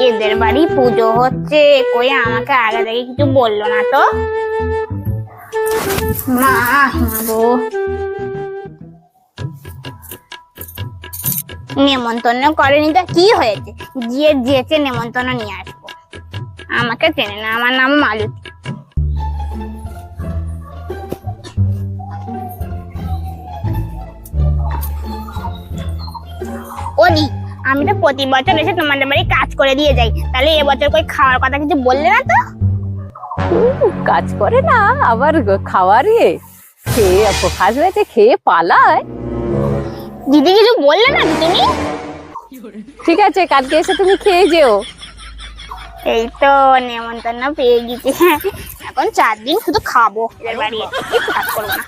এদের বাড়ি পুজো হচ্ছে, কই আমাকে আগে থেকে কিছু বললো না তো। মা গো, নেমন্তন্ন করেনি তো কি হয়েছে, গিয়ে যেচে নেমন্তন্ন নিয়ে আসবো। আমাকে চেনে না, আমার নাম মালতী। ওদি, আমি তো প্রতি বছর এসে তোমাদের বাড়ি কাজ করে দিয়ে যাই, তাহলে এবছর কই খাওয়ার কথা কিছু বললে না তো? কাজ করে না আবার খাওয়ারে খেয়ে ফাঁস হয়েছে, খেয়ে পালায়। দিদি কিছু বললে না তুমি? ঠিক আছে, কালকে এসে তুমি খেয়ে যেও। এই তো নেমন্তন্ন পেয়ে গেছি, এখন 4 দিন শুধু খাবো, এদের বাড়ি কাজ করবো না।